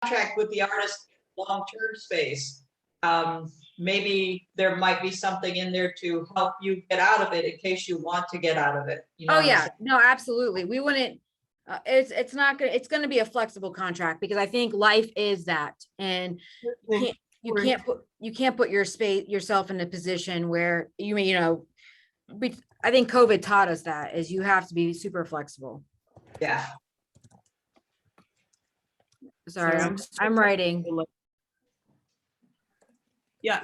contract with the artist long-term space, maybe there might be something in there to help you get out of it in case you want to get out of it. You know Oh what I'm yeah, saying? no, absolutely. We wouldn't, it's not gonna, it's gonna be a flexible contract because I think life is that. And you can't put yourself in a position where I think COVID taught us that is you have to be super flexible. Yeah. Sorry, I'm writing. Yeah.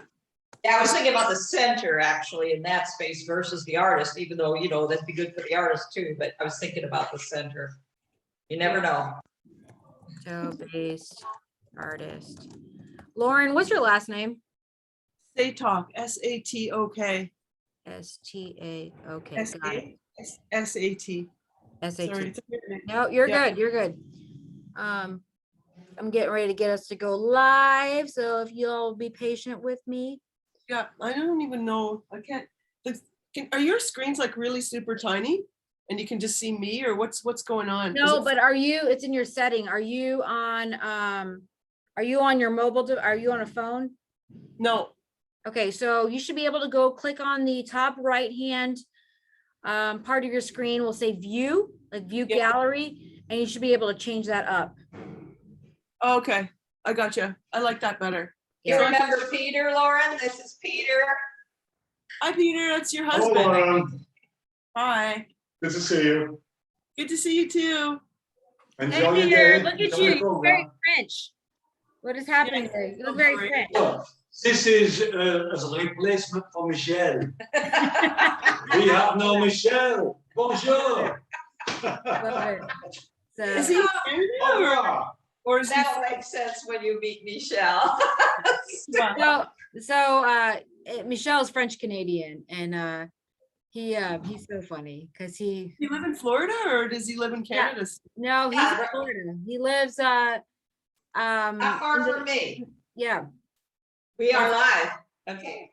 Yeah, I was thinking about the center actually in that space versus the artist, even though, you know, that'd be good for the artist too, but I was thinking about the center. You never know. Show-based artist. Lauren, what's your last name? Satok, S-A-T-O-K. S-T-A-O-K. Got it. S-A-T. S-A-T. Sorry, it's a weird name. No, you're Yeah. good. You're good. I'm getting ready to get us to go live. So if you'll be patient with me. Yeah, I don't even know. I can't. Are your screens like really super tiny, and you can just see me, or what's going on? No, but it's in your setting. Are you on your mobile? Are you on a phone? No. Okay, so you should be able to go click on the top right hand part of your screen. Will say view, like view gallery, and you should be able to change that up. Okay, I gotcha. I like that better. You remember Peter, Lauren? This is Peter. Hi, Peter. That's your Hello, husband. Lauren. Hi. Good to see you. Good to see you too. Enjoy Hey, your Peter, day. look at Enjoy you. the You're very program. French. What is happening there? You look very French. Well, this is as a replacement for Michelle. We have no Michelle. Bonjour. Love it. So, Is he Au revoir. or is he? That'll make sense when you meet Michelle. Michelle's French Canadian, and he's so funny because Does he live in Florida or does he live in Canada? he's Yeah. in Florida. He lives Not far from me. yeah. We are live. Okay.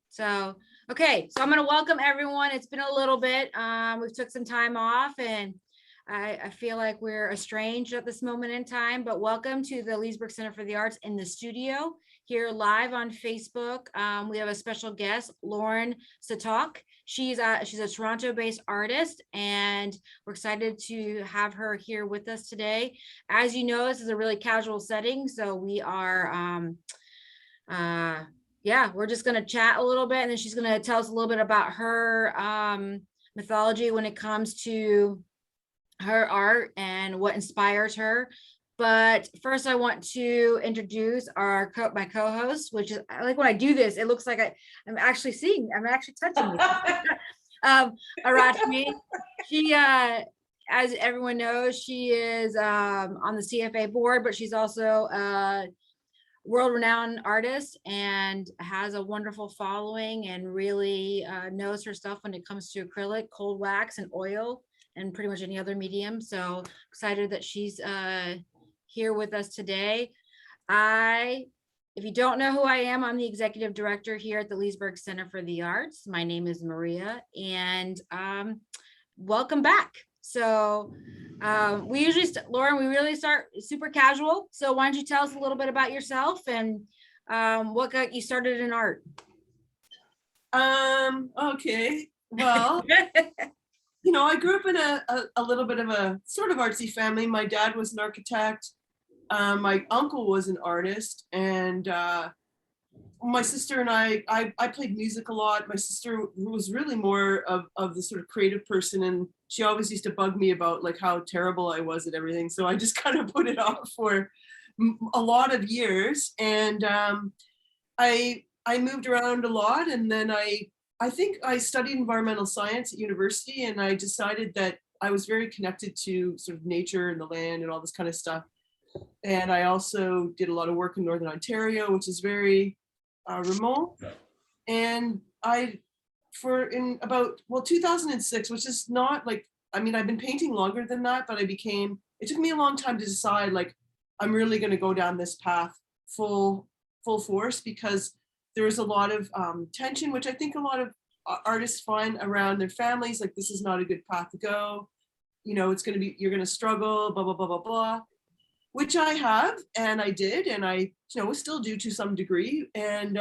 So okay, so I'm gonna welcome everyone. It's been a little bit. We took some time off, and I feel like we're estranged at this moment in time, but welcome to the Leesburg Center for the Arts in the studio here live on Facebook. We have a special guest, Lauren Satok. She's a Toronto-based artist, and we're excited to have her here with us today. As you know, this is a really casual setting, so we are, we're just gonna chat a little bit, and then she's gonna tell us a little bit about her mythology when it comes to her art and what inspires her. But first I want to introduce my co-host, which is, I like when I do this, it looks like I'm actually touching you. Arrachme. She, as everyone knows, she is on the CFA board, but she's also a world-renowned artist and has a wonderful following and really knows her stuff when it comes to acrylic, cold wax, and oil, and pretty much any other medium. So excited that she's here with us today. If you don't know who I am, I'm the executive director here at the Leesburg Center for the Arts. My name is Maria, and welcome back. So we usually, Lauren, we really start super casual. So why don't you tell us a little bit about yourself and what got you started in art? Okay. Well, you know, I grew up in a little bit of a sort of artsy family. My dad was an architect. My uncle was an artist, and my sister and I played music a lot. My sister was really more of the sort of creative person, and she always used to bug me about like how terrible I was at everything. So I just kind of put it off for a lot of years. And I moved around a lot, and then I think I studied environmental science at university, and I decided that I was very connected to sort of nature and the land and all this kind of stuff. And I also did a lot of work in Northern Ontario, which is very remote. And in about 2006, which is not like, I mean, I've been painting longer than that, but it took me a long time to decide, like, I'm really going to go down this path full force, because there was a lot of tension, which I think a lot of artists find around their families, like, this is not a good path to go. You know, you're going to struggle, blah, blah, blah, blah, blah. which I have, and I did, and I, still do to some degree. And,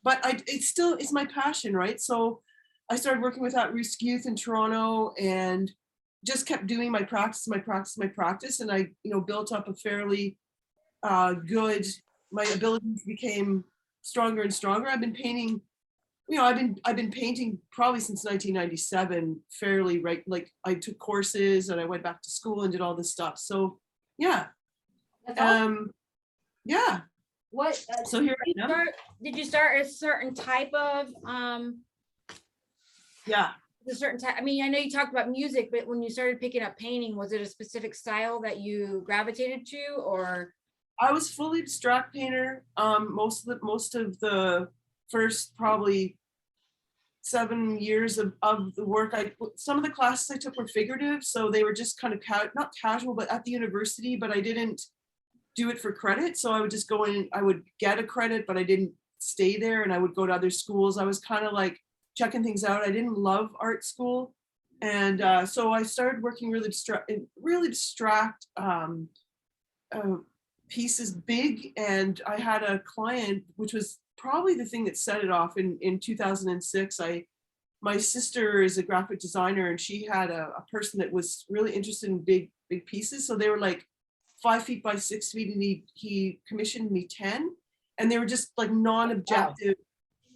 but it's my passion, right? So I started working with at-risk youth in Toronto and just kept doing my practice. And I, built up a fairly good, my abilities became stronger and stronger. I've been painting, I've been painting probably since 1997, fairly, right? Like I took courses and I went back to school and did all this stuff. So yeah. That's awesome. Yeah. What So here I am. did you start a certain type of Yeah. a certain type? I mean, I know you talked about music, but when you started picking up painting, was it a specific style that you gravitated to, or? I was fully abstract painter. Most of the first probably 7 years of the work. Some of the classes I took were figurative, so they were just kind of not casual, but at the university. But I didn't do it for credit, so I would just go in. I would get a credit, but I didn't stay there, and I would go to other schools. I was kind of like checking things out. I didn't love art school, and so I started working really abstract pieces, big. And I had a client, which was probably the thing that set it off in 2006. My sister is a graphic designer, and she had a person that was really interested in big pieces. So they were like 5 feet by 6 feet, and he commissioned me 10, and they were just like non-objective. Wow.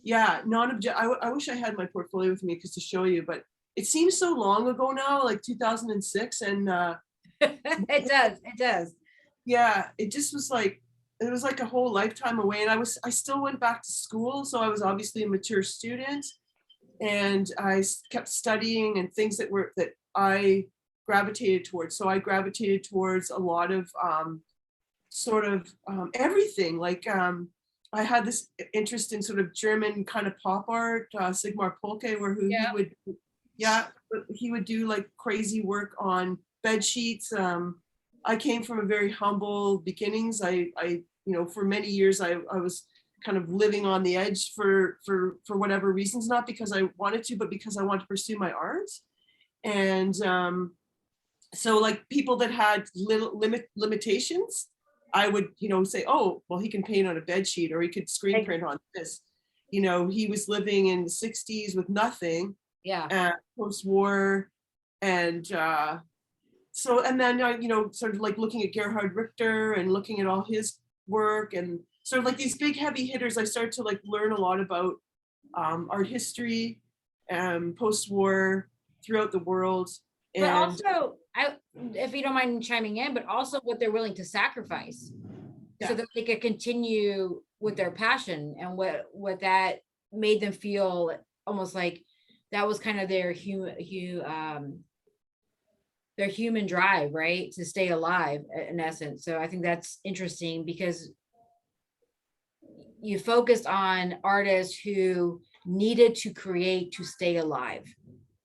Yeah, non-objective. I wish I had my portfolio with me because to show you, but it seems so long ago now, like 2006, and it does. Yeah, it just was like, it was like a whole lifetime away. And I still went back to school. So I was obviously a mature student, and I kept studying and things that I gravitated towards. So I gravitated towards a lot of everything. Like I had this interest in sort of German kind of pop art, Sigmar Polke, where he would do like crazy work on bed sheets. I came from a very humble beginnings. I for many years I was kind of living on the edge for whatever reasons, not because I wanted to, but because I wanted to pursue my art. And so like people that had little limitations, I would, say, oh, well, he can paint on a bed sheet, or he could screen print on this. He was living in the 60s with nothing. Yeah. Post-war. And so, and then, sort of like looking at Gerhard Richter and looking at all his work, and sort of like these big heavy hitters, I started to like learn a lot about art history and post-war throughout the world. But also, if you don't mind chiming in, but also what they're willing to sacrifice so that they could continue with their passion, and what that made them feel almost like that was kind of their human drive, right? To stay alive in essence. So I think that's interesting because you focused on artists who needed to create to stay alive.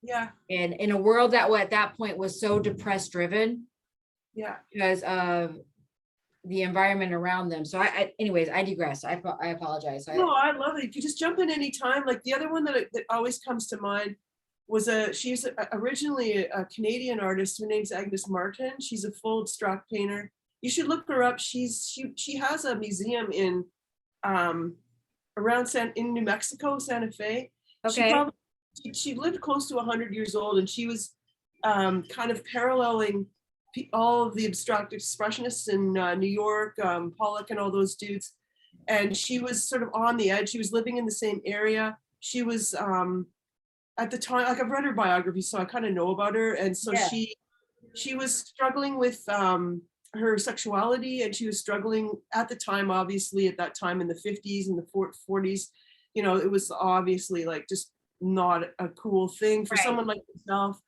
Yeah. And in a world that at that point was so depressed driven. Yeah. Because of the environment around them. So anyways, I digress. I apologize. No, I love it. You can just jump in any time. Like the other one that always comes to mind was she's originally a Canadian artist. Her name's Agnes Martin. She's a full abstract painter. You should look her up. She has a museum in in New Mexico, Santa Fe. Okay. She lived close to 100 years old, and she was kind of paralleling all of the abstract expressionists in New York, Pollock and all those dudes. And she was sort of on the edge. She was living in the same area. She was at the time, like I've read her biography, so I kind of know about her. And so she was struggling with her sexuality, and she was struggling at the time, obviously at that time in the 50s and the 40s, it was obviously like just not a cool thing for someone like herself.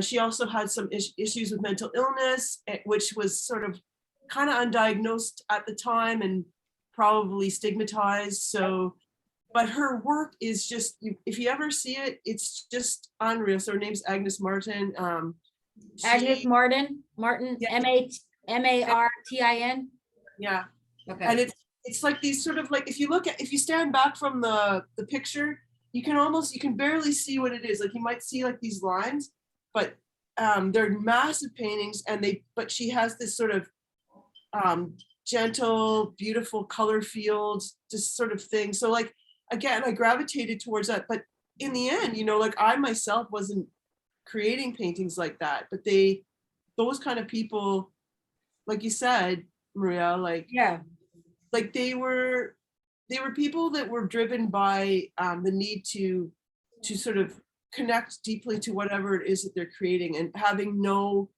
She also had some issues with mental illness, which was sort of kind of undiagnosed at the time and probably stigmatized. So, but her work is just, if you ever see it, it's just unreal. So her name's Agnes Martin. Agnes Martin, yeah. Martin. Yeah. Okay. And it's like these sort of like, if you stand back from the picture, you can barely see what it is. Like you might see like these lines, but they're massive paintings, but she has this sort of gentle, beautiful color fields, just sort of thing. So like, again, I gravitated towards that, but in the end, you know, like I myself wasn't creating paintings like that, but those kind of people, like you said, Maria, like Yeah, they were people that were driven by the need to sort of connect deeply to whatever it is that they're creating, and having no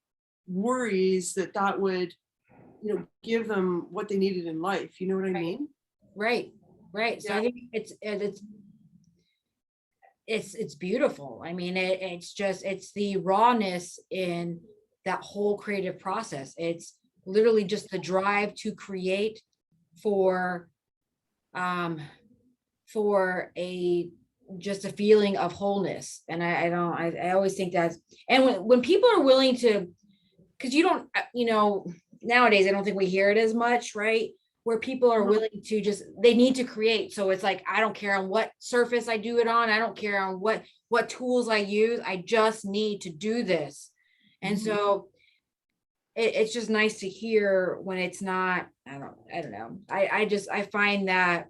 worries that would, you know, give them what they needed in life. You know what I Right. mean? right, right. So I think it's beautiful. I mean, it's the rawness in that whole creative process. It's literally just the drive to create for just a feeling of wholeness. And I always think that's, and when people are willing to, because you don't, nowadays I don't think we hear it as much, right? Where people are willing to they need to create. So it's like, I don't care on what surface I do it on. I don't care on what tools I use. I just need to do this. And so it's just nice to hear when it's not, I don't know. I find that,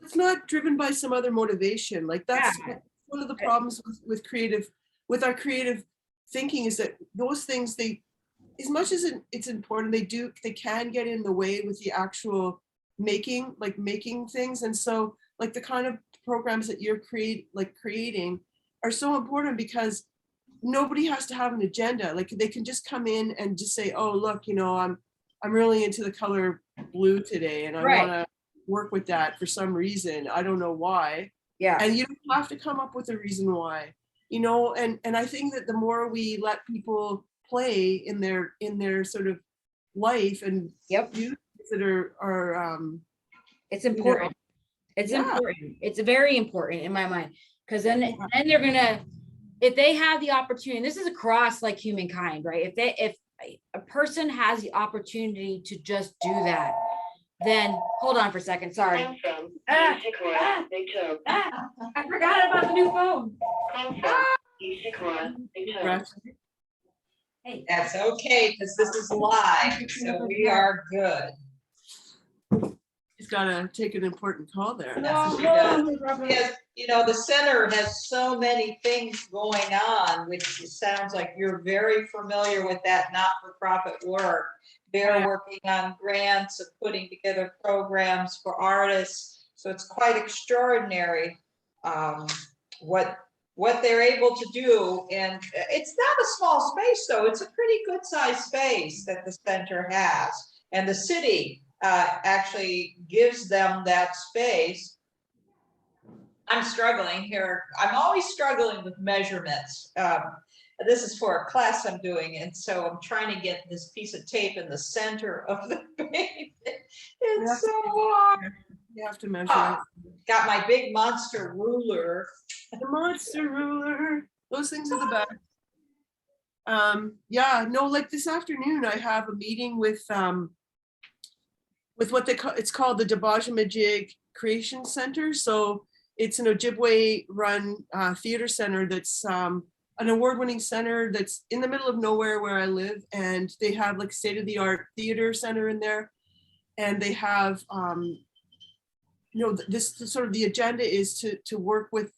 It's not driven by some other motivation. Like that's Yeah. one of the problems with our creative thinking, is that those things, as much as it's important, they can get in the way with the actual making things. And so like the kind of programs that you're creating are so important, because nobody has to have an agenda. Like they can just come in and just say, oh, look, you know, I'm really into the color blue today, and I Right. want to work with that for some reason. I don't know why. yeah, And you don't have to come up with a reason why, you know. And I think that the more we let people play in their sort of life and yep, do things that are it's important. It's Yeah. important. It's very important in my mind, because then they're gonna, if they have the opportunity, this is across like humankind, right? If a person has the opportunity to just do that, then hold on for a second. Sorry. I forgot about the new phone. Hey. That's okay, because this is live, so we are good. He's got to take an important call there. That's what she does. Because, you know, the center has so many things going on, which sounds like you're very familiar with that not-for-profit work. They're working on grants of putting together programs for artists. So it's quite extraordinary what they're able to do. And it's not a small space, though. It's a pretty good sized space that the center has. And the city actually gives them that space. I'm struggling here. I'm always struggling with measurements. This is for a class I'm doing, and so I'm trying to get this piece of tape in the center of the paint. It's so hard. You have to measure it. Got my big monster ruler. The monster ruler. Those things are the best. Yeah, no, like this afternoon I have a meeting with what they call, it's called the Abstraction Creation Center. So it's an Ojibwe run theater center that's an award-winning center that's in the middle of nowhere where I live, and they have like state-of-the-art theater center in there. And they have, you know, this sort of the agenda is to work with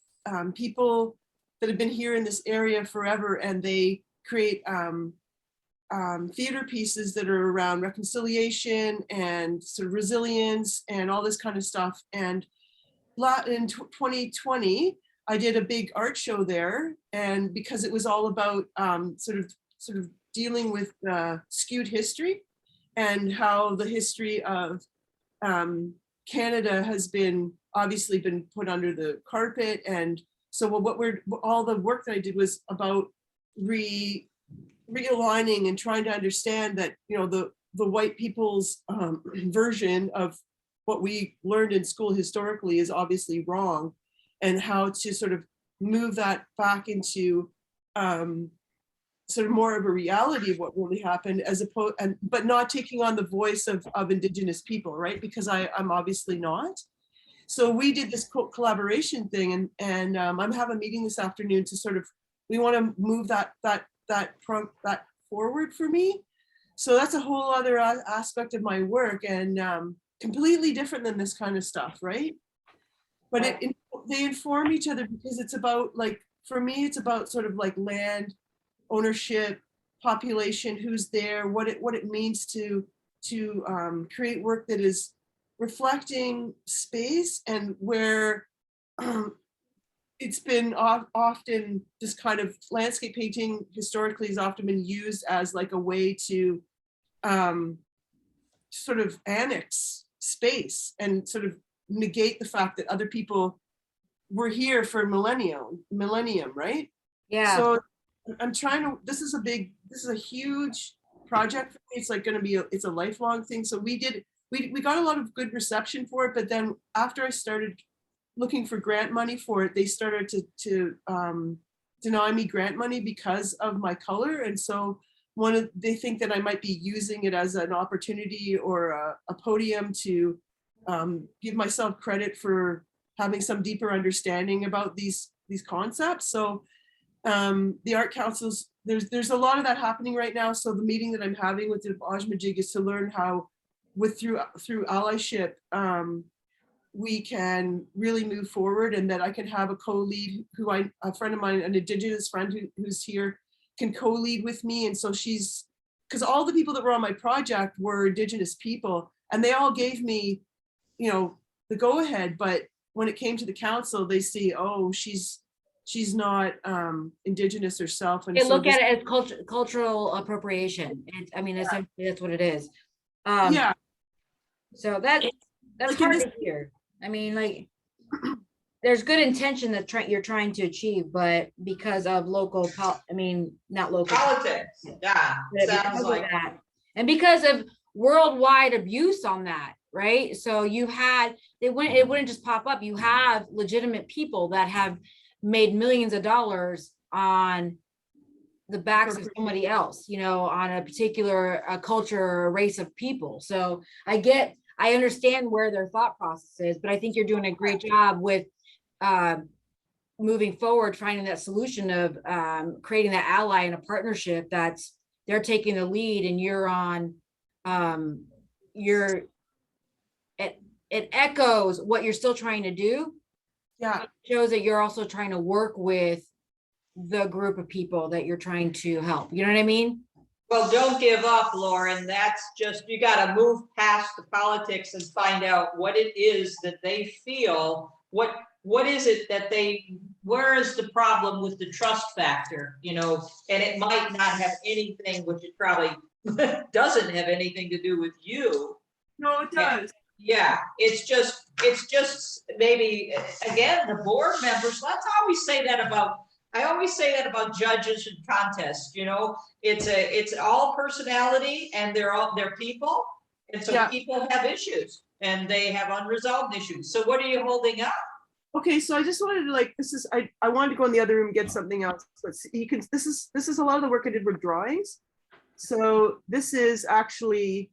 people that have been here in this area forever, and they create theater pieces that are around reconciliation and sort of resilience and all this kind of stuff. And in 2020, I did a big art show there, and because it was all about sort of dealing with skewed history and how the history of Canada has obviously been put under the carpet. And so all the work that I did was about realigning and trying to understand that, you know, the white people's version of what we learned in school historically is obviously wrong, and how to sort of move that back into sort of more of a reality of what really happened, as opposed, but not taking on the voice of Indigenous people, right? Because I'm obviously not. So we did this collaboration thing, and I'm having a meeting this afternoon to sort of, we want to move that forward for me. So that's a whole other aspect of my work, and completely different than this kind of stuff, right? But they inform each other because it's about, like, for me, it's about sort of like land ownership, population, who's there, what it means to create work that is reflecting space, and where it's been often, this kind of landscape painting historically has often been used as like a way to sort of annex space and sort of negate the fact that other people were here for millennium, right? Yeah. So I'm trying to, this is a huge project for me. It's like going to be, it's a lifelong thing. So we got a lot of good reception for it, but then after I started looking for grant money for it, they started to deny me grant money because of my color. And so they think that I might be using it as an opportunity or a podium to give myself credit for having some deeper understanding about these concepts. So the art councils, there's a lot of that happening right now. So the meeting that I'm having with the Arrachme is to learn how, through allyship, we can really move forward, and that I can have a co-lead a friend of mine, an Indigenous friend who's here, can co-lead with me. And so because all the people that were on my project were Indigenous people, and they all gave me, the go-ahead. But when it came to the council, they see, oh, she's not Indigenous herself. And They so look at it as cultural appropriation. Essentially that's what it is. Yeah. So that's Like hard to hear. There's good intention that you're trying to achieve, but because of not local Politics, yeah, sounds because like of that, and because of worldwide abuse on that, right? So it wouldn't just pop up. You have legitimate people that have made millions of dollars on the backs of somebody else, on a particular culture or race of people. So I understand where their thought process is, but I think you're doing a great job with moving forward, finding that solution of creating that ally and a partnership that's they're taking the lead and you're on it echoes what you're still trying to do. Yeah. It shows that you're also trying to work with the group of people that you're trying to help. You know what I mean? Well, don't give up, Lauren. That's just, you got to move past the politics and find out what it is that they feel. What is it that where is the problem with the trust factor, and it might not have anything, which it probably doesn't have anything to do with you. No, it does. Yeah, it's just maybe, again, the board members, I always say that about judges and contests, it's all personality, and they're people. And so people have issues and they have unresolved issues. So what are you holding up? Okay, so I just wanted to I wanted to go in the other room and get something else, but this is a lot of the work I did with drawings. So this is actually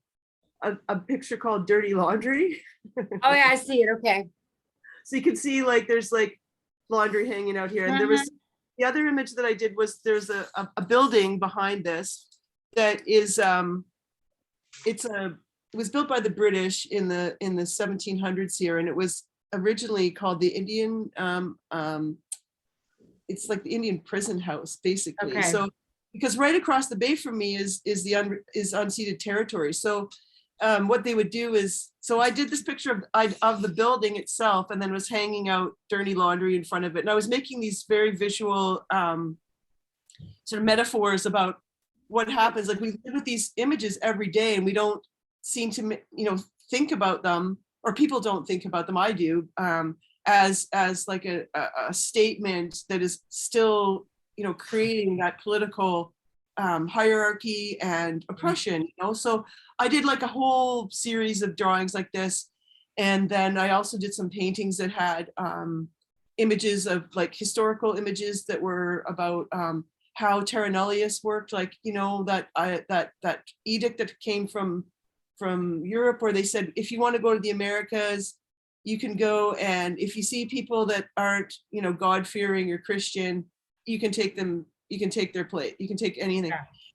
a picture called Dirty Laundry. Oh yeah, I see it. Okay. So you can see there's laundry hanging out here. And there was the other image that I did was there's a building behind this that is it was built by the British in the 1700s here, and it was originally called the Indian it's like the Indian prison house basically. Okay. So because right across the bay from me is unceded territory. So what they would do is, so I did this picture of the building itself, and then was hanging out dirty laundry in front of it. And I was making these very visual sort of metaphors about what happens. Like, we live with these images every day, and we don't seem to, think about them, or people don't think about them. I do, as like a statement that is still, creating that political hierarchy and oppression, So I did like a whole series of drawings like this. And then I also did some paintings that had images of historical images that were about how Terra Nullius worked, that edict that came from Europe, where they said, if you want to go to the Americas, you can go, and if you see people that aren't, God-fearing or Christian, you can take them you can take their plate. You can take anything.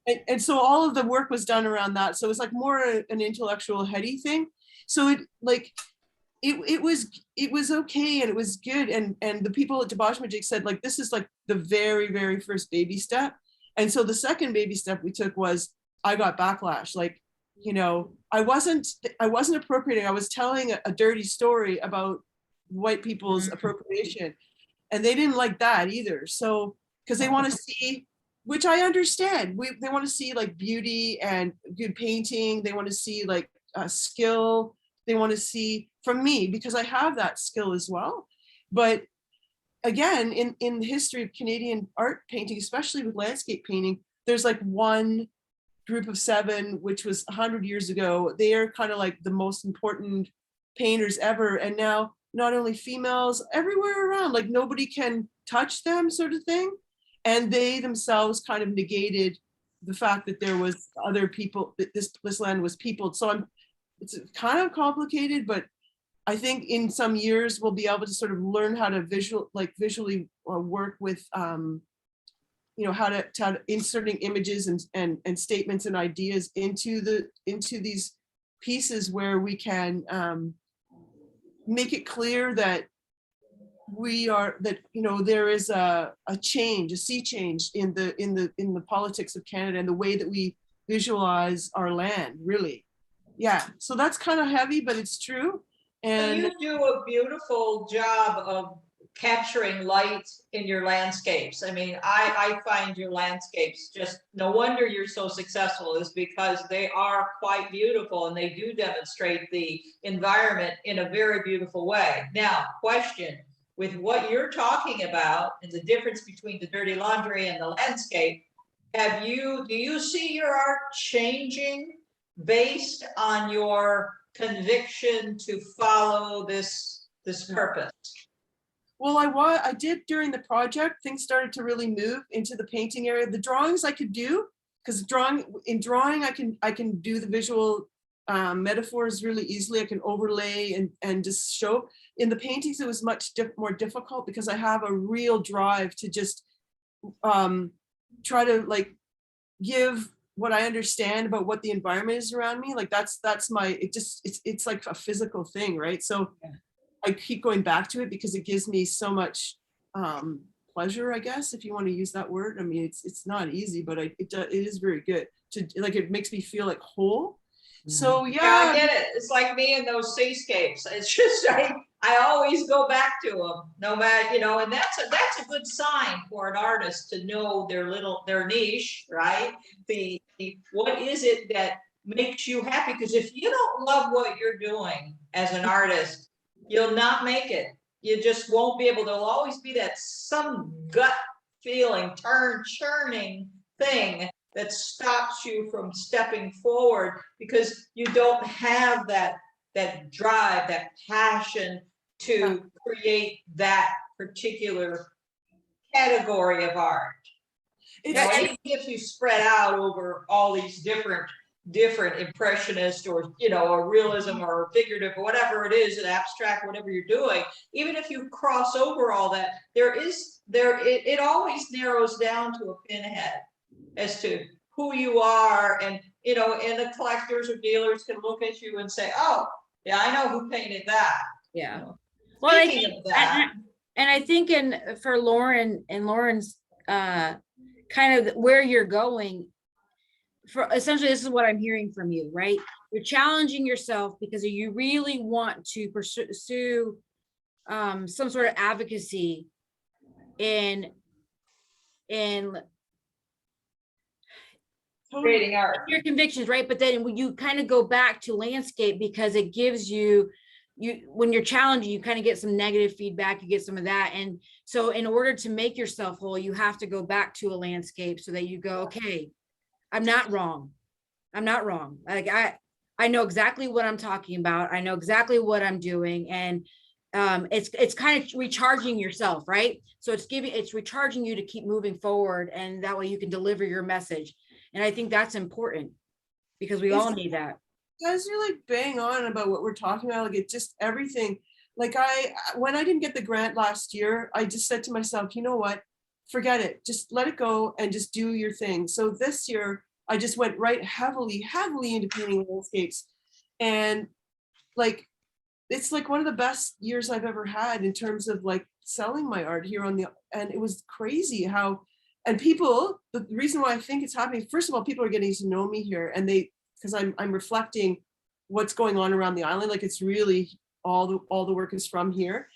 Yeah. And so all of the work was done around that. So it's like more an intellectual heady thing. So it was okay and it was good. And the people at Abstraction said like, this is like the very, very first baby step. And so the second baby step we took was I got backlash. Like, you know, I wasn't appropriating. I was telling a dirty story about white people's appropriation, and they didn't like that either. So, because they want to see, which I understand, they want to see like beauty and good painting. They want to see like skill. They want to see from me, because I have that skill as well. But again, in the history of Canadian art painting, especially with landscape painting, there's like one group of 7, which was 100 years ago. They are kind of like the most important painters ever. And now not only females, everywhere around, like nobody can touch them, sort of thing. And they themselves kind of negated the fact that there was other people, that this land was peopled. So it's kind of complicated, but I think in some years we'll be able to sort of learn how to visually work with, you know, how to inserting images and statements and ideas into these pieces where we can make it clear that you know, there is a change, a sea change in the politics of Canada and the way that we visualize our land, really. Yeah, so that's kind of heavy, but it's true. And you do a beautiful job of capturing light in your landscapes. I mean, I find your landscapes just, no wonder you're so successful, is because they are quite beautiful and they do demonstrate the environment in a very beautiful way. Now, question, with what you're talking about and the difference between the dirty laundry and the landscape, do you see your art changing based on your conviction to follow this purpose? well, I did during the project. Things started to really move into the painting area. The drawings I could do, because in drawing I can do the visual metaphors really easily. I can overlay and just show. In the paintings it was much more difficult because I have a real drive to just try to like give what I understand about what the environment is around me. Like that's my, it's like a physical thing, right? So yeah. I keep going back to it because it gives me so much pleasure, I guess, if you want to use that word. I mean, it's not easy, but it is very good to, like, it makes me feel like whole. So yeah, I get it. It's like me and those seascapes. It's just I always go back to them, no matter, you know, and that's a good sign for an artist to know their niche, right? What is it that makes you happy? Because if you don't love what you're doing as an artist, you'll not make it. You just won't be able. There'll always be that some gut feeling, churning thing that stops you from stepping forward because you don't have that drive, that passion to create that particular category of art. Even if you spread out over all these different impressionist or, you know, or realism or figurative or whatever it is, an abstract, whatever you're doing, even if you cross over all that, it always narrows down to a pinhead as to who you are. And, you know, and the collectors or dealers can look at you and say, oh yeah, I know who painted that. Yeah. You know, well, I think for Lauren and Lauren's kind of where you're going, for essentially this is what I'm hearing from you, right? You're challenging yourself because you really want to pursue some sort of advocacy in creating art, your convictions, right? But then when you kind of go back to landscape because it gives you when you're challenging, you kind of get some negative feedback, you get some of that. And so in order to make yourself whole, you have to go back to a landscape so that you go, okay, I'm not wrong. Like I know exactly what I'm talking about. I know exactly what I'm doing. And it's kind of recharging yourself, right? So it's recharging you to keep moving forward. And that way you can deliver your message. And I think that's important because we all need that. You guys are like bang on about what we're talking about. Like it's just everything. Like when I didn't get the grant last year, I just said to myself, you know what? forget it, just let it go and just do your thing. So this year I just went heavily into painting landscapes, and like it's like one of the best years I've ever had in terms of like selling my art here on the, and it was crazy how, and people, the reason why I think it's happening, first of all, people are getting to know me here, and they, because I'm reflecting what's going on around the island. Like it's really all the work is from here.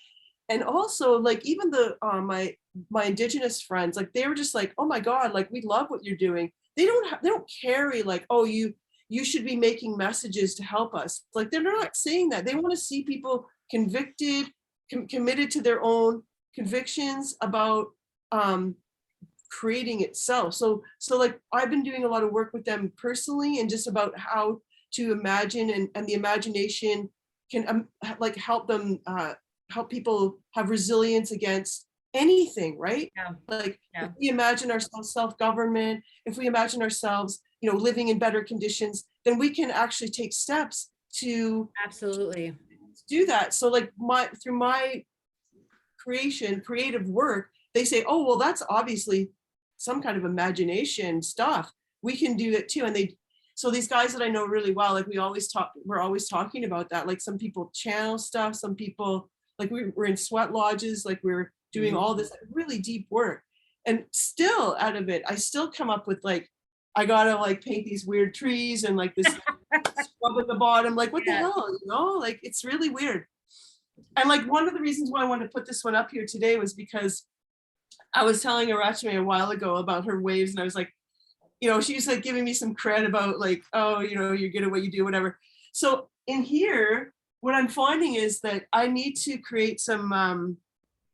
And also like even the my Indigenous friends, like they were just like, oh my God, like we love what you're doing. They don't carry like, oh, you should be making messages to help us. Like they're not saying that. They want to see people convicted, committed to their own convictions about creating itself. So like I've been doing a lot of work with them personally, and just about how to imagine, and the imagination can like help them help people have resilience against anything, right? Yeah. Like Yeah. if we imagine ourselves self-government, if we imagine ourselves, you know, living in better conditions, then we can actually take steps to Absolutely do that. So like through my creative work, they say, oh, well, that's obviously some kind of imagination stuff. We can do it too. And so these guys that I know really well, like we're always talking about that. Like some people channel stuff, some people, like we're in sweat lodges, like we're doing all this really deep work. And still out of it, I still come up with like, I gotta like paint these weird trees and like this scrub at the bottom, like what the hell, you know, like it's really weird. And like one of the reasons why I wanted to put this one up here today was because I was telling Arrachme a while ago about her waves, and I was like, you know, she's like giving me some credit about like, oh, you know, you're good at what you do, whatever. So in here, what I'm finding is that I need to create some,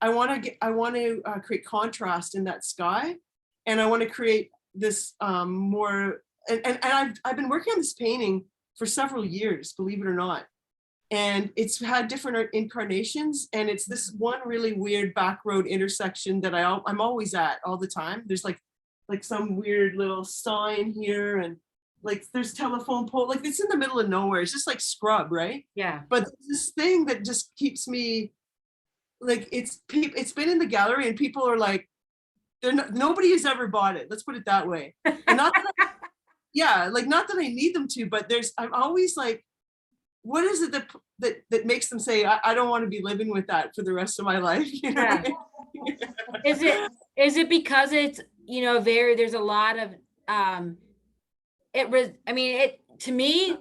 I want to create contrast in that sky, and I want to create this more, and I've been working on this painting for several years, believe it or not. And it's had different incarnations, and it's this one really weird back road intersection that I'm always at all the time. There's like some weird little sign here, and like there's telephone pole, like it's in the middle of nowhere. It's just like scrub, right? yeah. But this thing that just keeps me, like it's been in the gallery, and people are like, nobody has ever bought it. Let's put it that way. And not that yeah, like not that I need them to, but I'm always like, what is it that makes them say, I don't want to be living with that for the rest of my life? You know? Yeah. Is it because it's, you know, there's a lot of to me,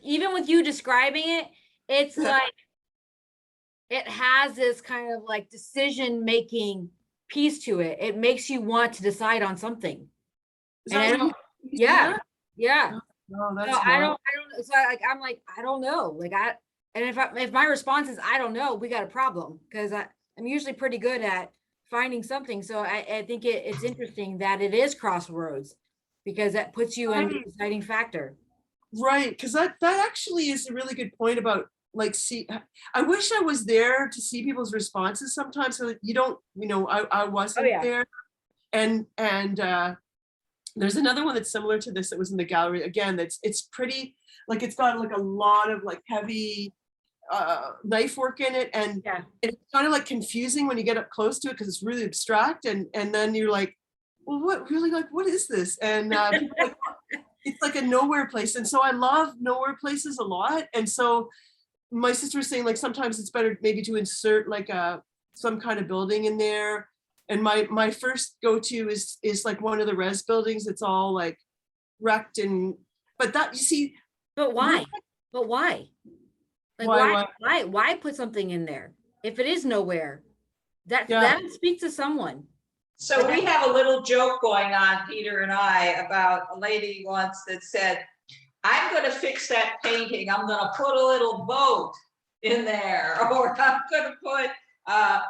even with you describing it, it's like it has this kind of like decision making piece to it. It makes you want to decide on something. And I don't, yeah. No, that's So I don't, so I'm like, I don't know. Like if my response is, I don't know, we got a problem, because I'm usually pretty good at finding something. So I think it's interesting that it is crossroads, because that puts you in the deciding factor. Right, because that actually is a really good point about like, I wish I was there to see people's responses sometimes. So you don't, you know, I wasn't there. And there's another one that's similar to this that was in the gallery. Again, it's pretty, like it's got like a lot of like heavy knife work in it, and it's kind of like confusing when you get up close to it because it's really abstract, and then you're like, well, what is this? And people are like, it's like a nowhere place. And so I love nowhere places a lot. And so my sister was saying like sometimes it's better maybe to insert like some kind of building in there. And my first go-to is like one of the res buildings. It's all like wrecked, but that, you see. But why? Like why put something in there if it is nowhere? That speaks to someone. So we have a little joke going on, Peter and I, about a lady once that said, I'm going to fix that painting. I'm going to put a little boat in there, or I'm going to put a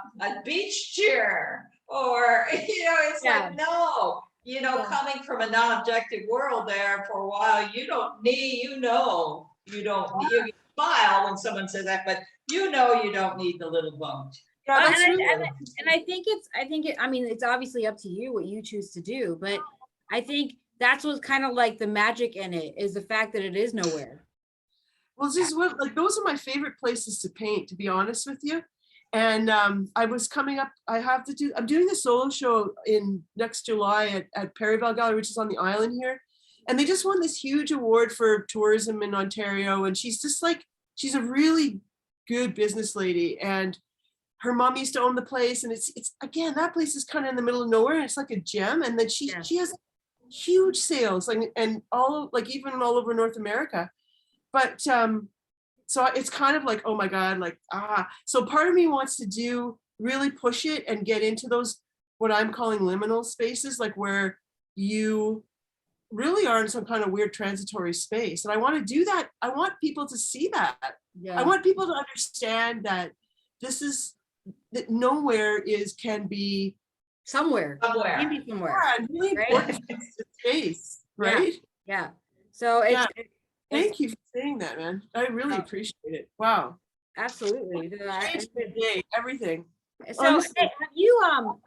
beach chair, or, you know, it's like, no, you know, coming from a non-objective world there for a while, you don't need, you smile when someone says that, but you don't need the little boat. And I think it's obviously up to you what you choose to do, but I think that's what's kind of like the magic in it, is the fact that it is nowhere. Well, just like those are my favorite places to paint, to be honest with you. And I was coming up, I'm doing a solo show in next July at Perryville Gallery, which is on the island here. And they just won this huge award for tourism in Ontario. And she's just like, she's a really good business lady. And her mom used to own the place. And it's again, that place is kind of in the middle of nowhere. And it's like a gem. And then she has huge sales, like, and all, like even all over North America. But so it's kind of like, oh my God, like, so part of me wants to really push it and get into those, what I'm calling liminal spaces, like where you really are in some kind of weird transitory space. And I want to do that. I want people to see that. Yeah. I want people to understand that that nowhere can be Somewhere. Somewhere. Can be somewhere. and really Right? important space, right? Yeah. So it's, Thank you for saying that, man. I really appreciate it. Wow. absolutely. Changed my day, everything. So Honestly. hey,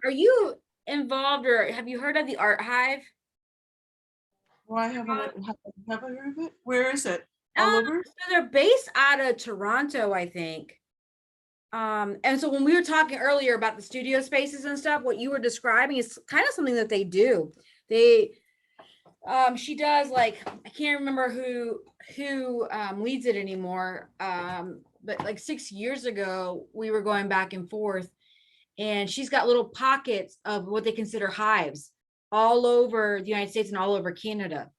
are you involved or have you heard of the Art Hive? Why haven't I heard of it? Where is it? All over? So they're based out of Toronto, I think. And so when we were talking earlier about the studio spaces and stuff, what you were describing is kind of something that they do. She does, like, I can't remember who leads it anymore. But like 6 years ago, we were going back and forth, and she's got little pockets of what they consider hives all over the United States and all over Canada.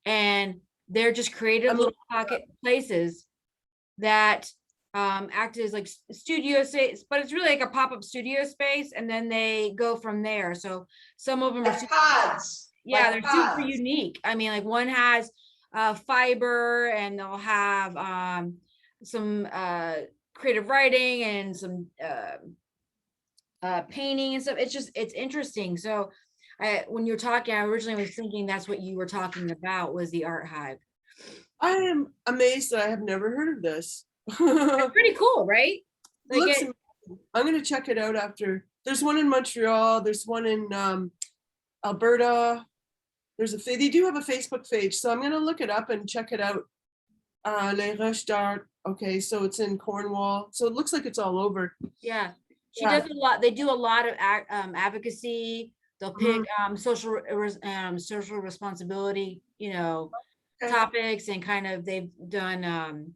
And they're just creative little pocket places that act as like studio space, but it's really like a pop-up studio space, and then they go from there. So some of them are Pods. yeah, like they're pods. super unique. I mean, like one has fiber, and they'll have some creative writing and some painting and stuff. It's interesting. So when you were talking, I originally was thinking that's what you were talking about, was the Art Hive. I am amazed that I have never heard of this. It's pretty cool, right? Like Amazing. I'm gonna check it out after. There's one in Montreal. There's one in Alberta. They do have a Facebook page, so I'm gonna look it up and check it out. Les Roches d'Art. Okay, so it's in Cornwall. So it looks like it's all over. yeah, she Yeah. does a lot. They do a lot of advocacy. They'll pick social responsibility, Okay. topics, and kind of they've done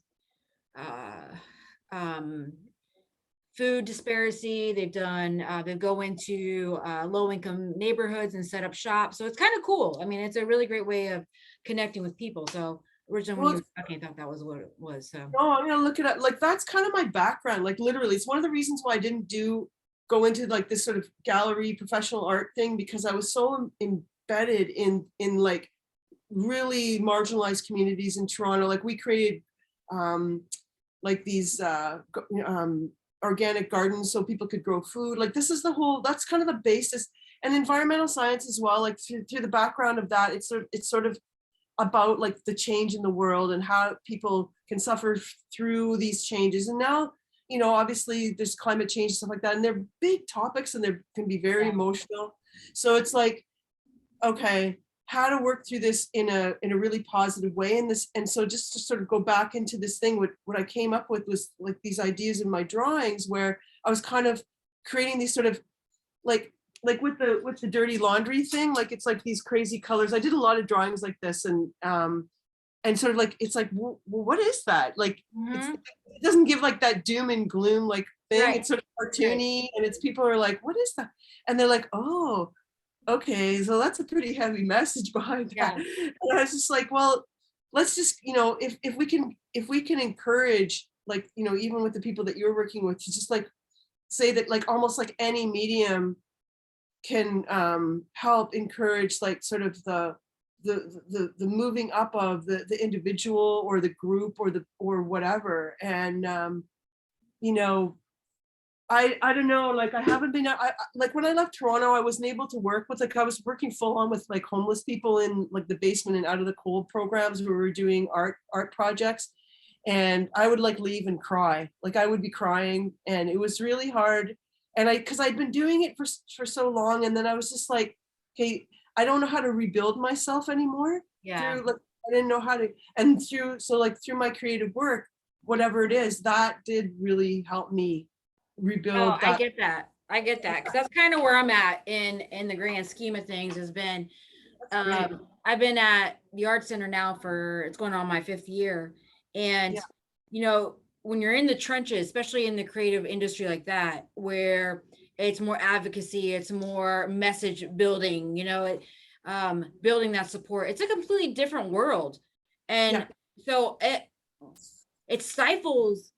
food disparity. They've done they go into low income neighborhoods and set up shops. So it's kind of cool. I mean, it's a really great way of connecting with people. So originally when you were talking, I thought that was what it was. So No, I'm gonna look it up. Like that's kind of my background. Like literally, it's one of the reasons why I didn't go into like this sort of gallery professional art thing, because I was so embedded in like really marginalized communities in Toronto. Like we created like these organic gardens so people could grow food. Like this is that's kind of the basis. And environmental science as well, like through the background of that, it's sort of about like the change in the world and how people can suffer through these changes. And now, obviously there's climate change and stuff like that, and they're big topics and they can be very emotional. So it's like, okay, how to work through this in a really positive way. And so just to sort of go back into this thing, what I came up with was like these ideas in my drawings where I was kind of creating these sort of like with the dirty laundry thing, like it's like these crazy colors. I did a lot of drawings like this, and sort of like, it's like, well, what is that? Like, it doesn't give like that doom and gloom like thing. Right. It's sort of cartoony, and it's people are like, what is that? And they're like, oh, okay, so that's a pretty heavy message behind that. And I was just like, well, let's just, if we can encourage, like, even with the people that you're working with, to just like say that like almost like any medium can help encourage like sort of the moving up of the individual or the group or whatever. And I don't know, like I haven't been, like when I left Toronto, I wasn't able to work with, like I was working full on with like homeless people in like the basement and out of the cold programs where we were doing art projects. And I would like leave and cry, like I would be crying, and it was really hard. And because I'd been doing it for so long, and then I was just like, okay, I don't know how to rebuild myself anymore. yeah. Like, I didn't know how to, and through my creative work, whatever it is, that did really help me rebuild Oh, I that. get that. I get that. Cause that's kind of where I'm at in the grand scheme of things has been, Great. I've been at the art center now for, it's going on my 5th year. And, Yeah. you know, when you're in the trenches, especially in the creative industry like that, where it's more advocacy, it's more message building, you know, building that support, it's a completely different world. And so it stifles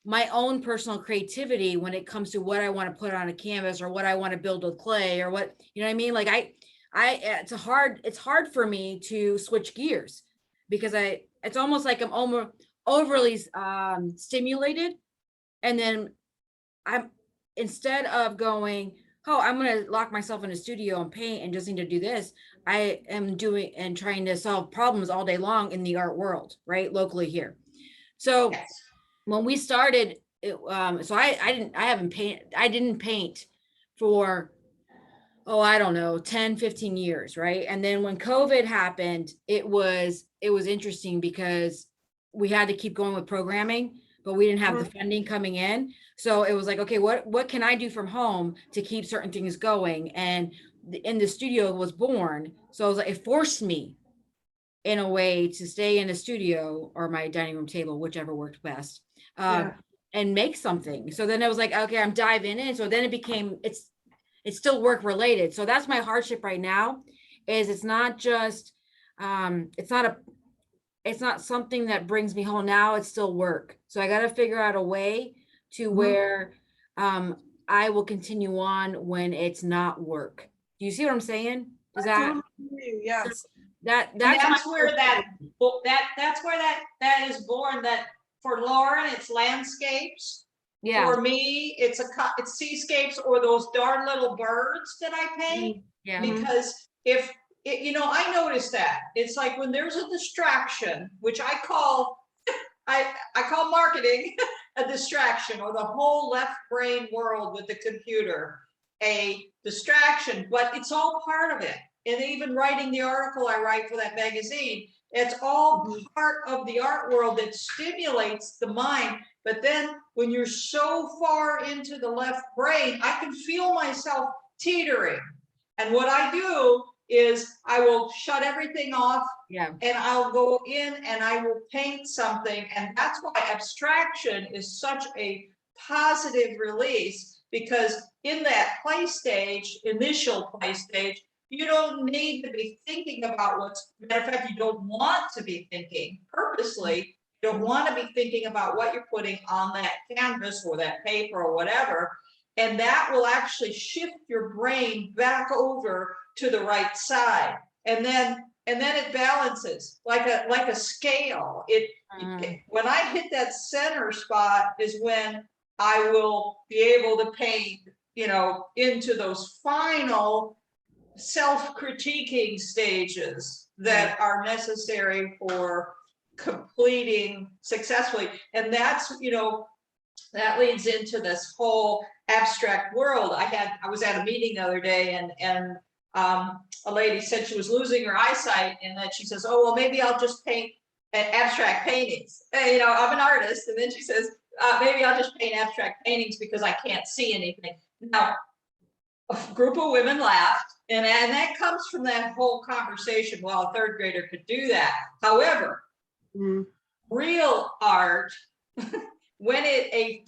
my own personal creativity when it comes to what I want to put on a canvas or what I want to build with clay or what, you know what I mean? Like it's hard for me to switch gears because it's almost like I'm overly stimulated. And then I'm, instead of going, oh, I'm going to lock myself in a studio and paint and just need to do this, I am doing and trying to solve problems all day long in the art world, right? Locally here. So Yes. when we started, so I didn't paint for, oh, I don't know, 10, 15 years, right? And then when COVID happened, it was interesting because we had to keep going with programming, but we didn't have the funding coming in. So it was like, okay, what can I do from home to keep certain things going? And in the studio was born. So it was like, it forced me in a way to stay in a studio or my dining room table, whichever worked best, and make something. So then I was like, okay, I'm diving in. So then it became, it's still work related. So that's my hardship right now, is it's not just, it's not something that brings me home now. It's still work. So I got to figure out a way to where I will continue on when it's not work. Do you see what I'm saying? Is that, Yes. That's where that is born. That for Lauren, it's landscapes. yeah. For me, it's seascapes or those darn little birds that I paint. Yeah. Because if it, I noticed that it's like when there's a distraction, which I call I call marketing a distraction, or the whole left brain world with the computer a distraction, but it's all part of it. And even writing the article I write for that magazine, it's all part of the art world that stimulates the mind. But then when you're so far into the left brain, I can feel myself teetering. And what I do is I will shut everything off, and I'll go in and I will paint something. And that's why abstraction is such a positive release, because in that play stage, initial play stage, you don't need to be thinking about matter of fact, you don't want to be thinking purposely. You don't want to be thinking about what you're putting on that canvas or that paper or whatever. And that will actually shift your brain back over to the right side. And then it balances like a scale. When I hit that center spot is when I will be able to paint, into those final self-critiquing stages that are necessary for completing successfully. And that's, that leads into this whole abstract world. I was at a meeting the other day, and a lady said she was losing her eyesight, and then she says, oh, well, maybe I'll just paint abstract paintings. I'm an artist. And then she says, maybe I'll just paint abstract paintings because I can't see anything. Now, a group of women laughed, and that comes from that whole conversation. Well, a third grader could do that. However, real art, when a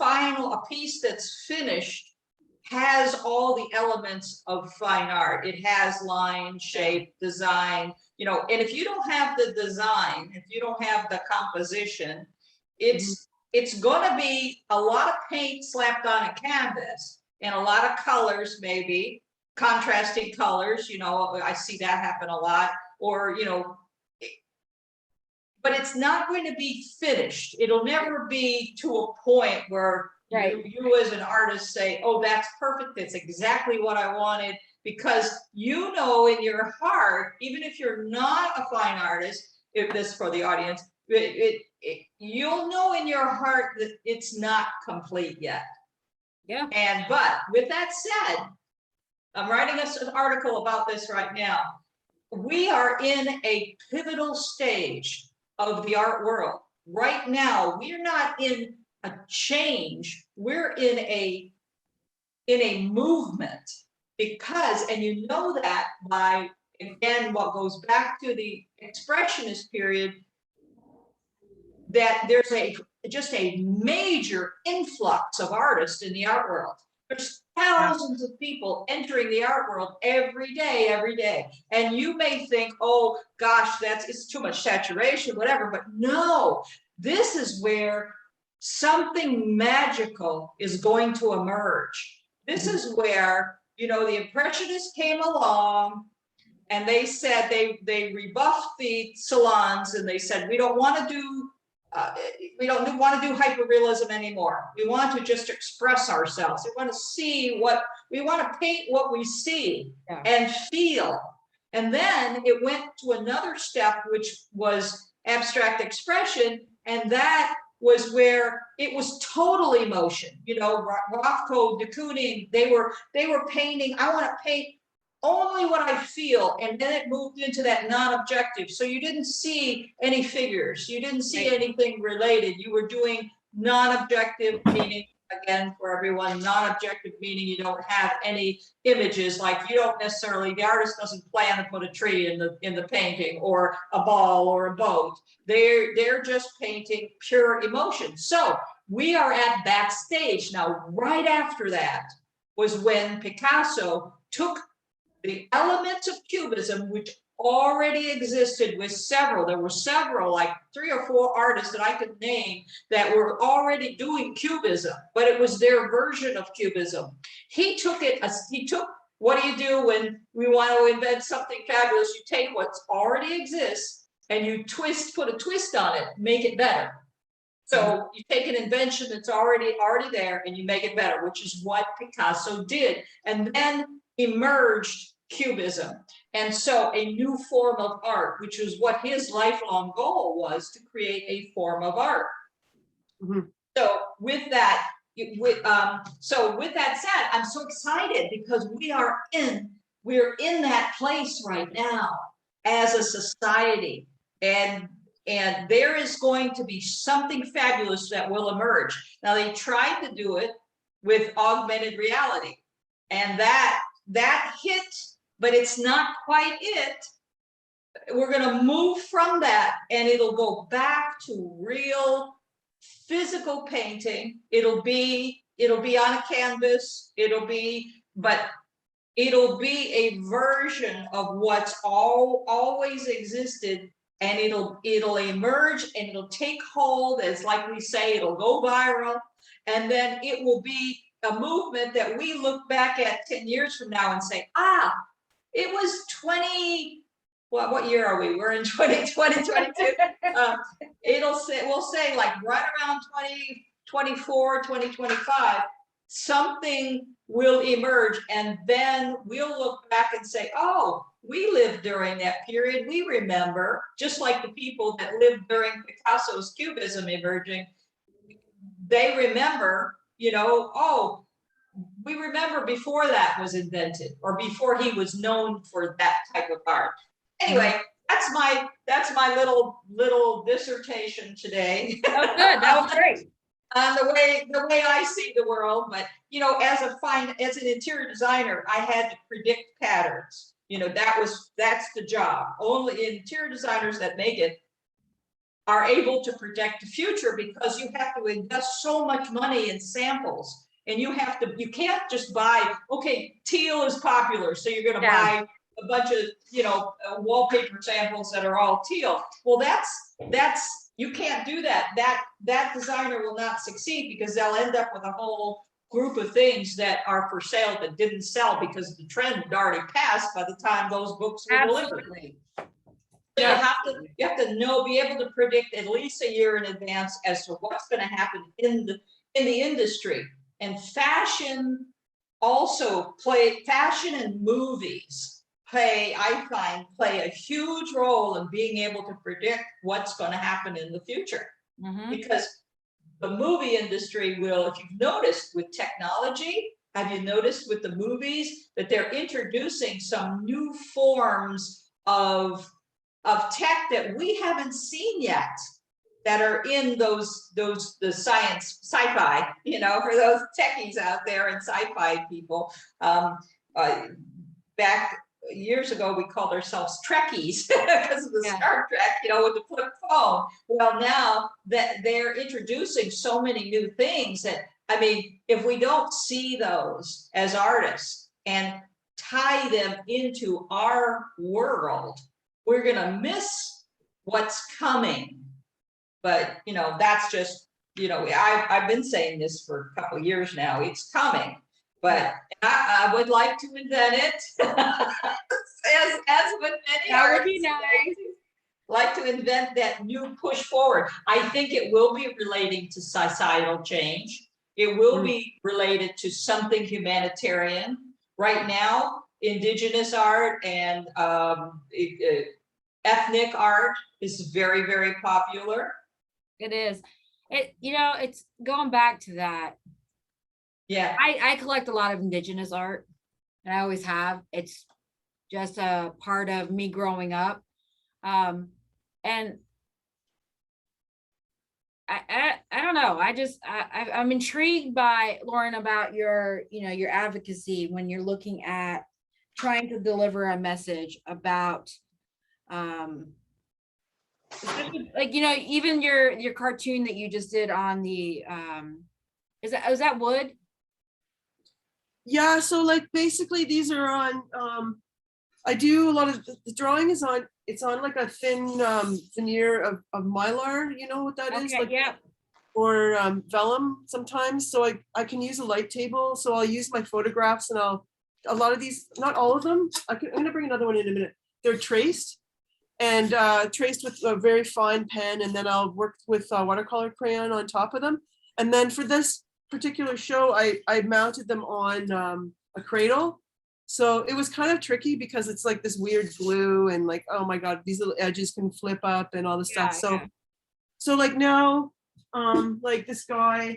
piece that's finished has all the elements of fine art. It has line, shape, design, and if you don't have the design, if you don't have the composition, it's going to be a lot of paint slapped on a canvas and a lot of colors, maybe contrasting colors. I see that happen a lot, or but it's not going to be finished. It'll never be to a point where you as an artist say, oh, that's perfect. That's exactly what I wanted. Because in your heart, even if you're not a fine artist, if this for the audience, you'll know in your heart that it's not complete yet. Yeah. But with that said, I'm writing an article about this right now. We are in a pivotal stage of the art world. Right now, we're not in a change. We're in a in a movement, because, and you know that by, again, what goes back to the expressionist period, that there's just a major influx of artists in the art world. There's thousands of people entering the art world every day. And you may think, oh gosh, it's too much saturation, whatever, but no, this is where something magical is going to emerge. This is where, you know, the Impressionists came along and they said, they rebuffed the salons and they said, we don't want to do hyperrealism anymore. We want to just express ourselves. We want to see we want to paint what we see and feel. And then it went to another step, which was abstract expression. And that was where it was total emotion. You know, Rothko, de Kooning, they were painting, I want to paint only what I feel, and then it moved into that non-objective. So you didn't see any figures, you didn't see anything related. You were doing non-objective, meaning, again, for everyone, non-objective meaning you don't have any images, like you don't necessarily, the artist doesn't plan to put a tree in the painting, or a ball or a boat. They're just painting pure emotion. So we are at that stage now. Right after that was when Picasso took the elements of Cubism, which already existed with there were several, like 3 or 4 artists that I could name that were already doing Cubism, but it was their version of Cubism. He took what do you do when we want to invent something fabulous? You take what's already exists and you put a twist on it, make it better. So you take an invention that's already there and you make it better, which is what Picasso did. And then emerged Cubism. And so a new form of art, which was what his lifelong goal was, to create a form of art. So with that, said, I'm so excited because we're in that place right now as a society, and there is going to be something fabulous that will emerge. Now, they tried to do it with augmented reality, and that hit, but it's not quite it. We're going to move from that, and it'll go back to real physical painting. It'll be on a canvas. It'll be a version of what's always existed, and it'll emerge, and it'll take hold, as like we say, it'll go viral, and then it will be a movement that we look back at 10 years from now and say, it was 20, what year are we? We're in 2022. We'll say like right around 2024, 2025, something will emerge, and then we'll look back and say, oh, we lived during that period. We remember, just like the people that lived during Picasso's Cubism emerging, they remember, you know, oh, we remember before that was invented, or before he was known for that type of art. Anyway, that's my little dissertation today. That was good. That was great. The way I see the world. But you know, as an interior designer, I had to predict patterns. You know, that's the job. Only interior designers that make it are able to predict the future, because you have to invest so much money in samples, and you can't just buy, okay, teal is popular, so you're going to buy a bunch of, you know, wallpaper samples that are all teal. Well, you can't do that. That designer will not succeed, because they'll end up with a whole group of things that are for sale that didn't sell because the trend had already passed by the time those books were delivered. So you have to be able to predict at least a year in advance as to what's going to happen in the industry. And fashion and movies play a huge role in being able to predict what's going to happen in the future. Because the movie industry will, if you've noticed with technology, have you noticed with the movies that they're introducing some new forms of tech that we haven't seen yet, that are in the science, sci-fi, for those techies out there and sci-fi people. Back years ago, we called ourselves Trekkies because of the Yeah. Star Trek, with the flip phone. Well, now that they're introducing so many new things that, I mean, if we don't see those as artists and tie them into our world, we're gonna miss what's coming. But, that's just, I've been saying this for a couple of years now, it's coming. But I would like to invent it, as with many That would be artists, nice. like to invent that new push forward. I think it will be relating to societal change. It will be related to something humanitarian. Right now, Indigenous art and ethnic art is very, very popular. It is. It's going back to that. Yeah. I collect a lot of Indigenous art, and I always have. It's just a part of me growing up. And I don't know. I'm intrigued by, Lauren, about your advocacy when you're looking at trying to deliver a message about like, even your cartoon that you just did on the is that wood? Yeah, so like basically these are on, I do a lot of, the drawing is on, it's on like a thin veneer of Mylar, you know what that is? Okay, Like, yeah. or vellum sometimes, so I can use a light table, so I'll use my photographs and a lot of these, not all of them, I'm gonna bring another one in a minute. They're traced and traced with a very fine pen, and then I'll work with watercolor crayon on top of them. And then for this particular show, I mounted them on a cradle. So it was kind of tricky because it's like this weird glue and like, oh my God, these little edges can flip up and all this stuff. So like now, like this guy,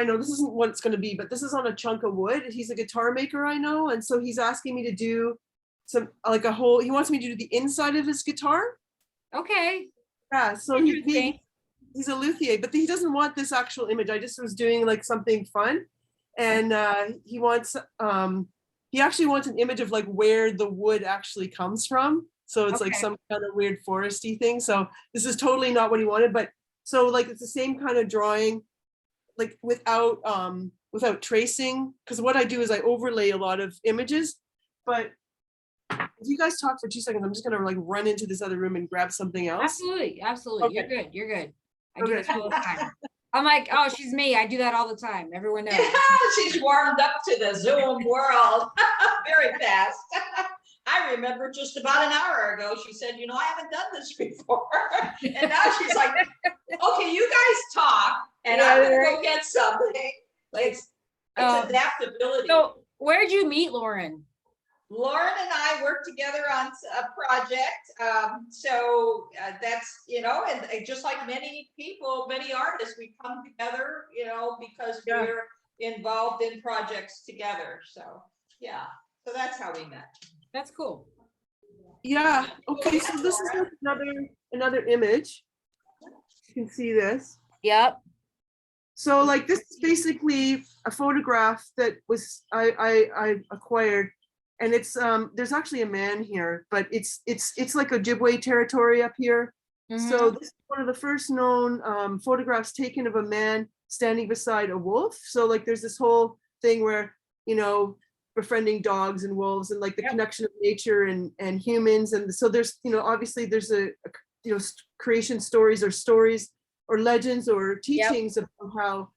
no, this isn't what it's going to be, but this is on a chunk of wood. He's a guitar maker, I know. And so he's asking me to do some, like he wants me to do the inside of his guitar. Okay. Yeah, so he's a luthier, but he doesn't want this actual image. I just was doing like something fun. And he actually wants an image of like where the wood actually comes from. So it's like some kind of weird foresty thing. So this is totally not what he wanted, but so like it's the same kind of drawing, like without tracing. Because what I do is I overlay a lot of images. But if you guys talk for 2 seconds, I'm just gonna like run into this other room and grab something else. Absolutely. Okay. You're good. I do this all the time. I'm like, oh, she's me. I do that all the time. Everyone knows. Yeah, she's warmed up to the Zoom world very fast. I remember just about an hour ago, she said, I haven't done this before. And now she's like, okay, you guys talk and I'm gonna go get something. It's adaptability. So where'd you meet Lauren? Lauren and I worked together on a project. So that's, and just like many people, many artists, we come together, because we're involved in projects together. So, yeah, so that's how we met. That's cool. Yeah, okay, so this is another image. You can see this. Yep. So like this is basically a photograph that was I acquired. And it's there's actually a man here, but it's like Ojibwe territory up here. So this is one of the first known photographs taken of a man standing beside a wolf. So like there's this whole thing where, befriending dogs and wolves and like the connection of nature and humans. And so there's, obviously there's a creation stories or legends or teachings of how,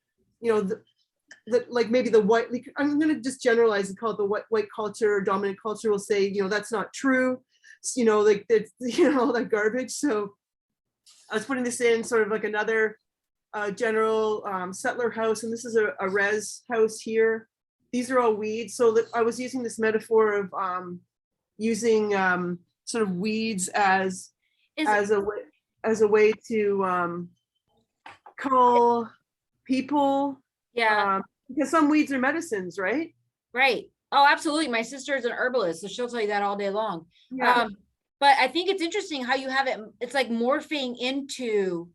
like maybe the white, I'm going to just generalize and call it the white culture or dominant culture will say, that's not true, like that's, all that garbage. So I was putting this in sort of like another general settler house, and this is a res house here. These are all weeds. So that I was using this metaphor of using sort of weeds as a way to call people. Yeah. Because some weeds are medicines, right? Right. Oh, absolutely. My sister is an herbalist, so she'll tell you that all day long. Yeah. But I think it's interesting how you have it's like morphing into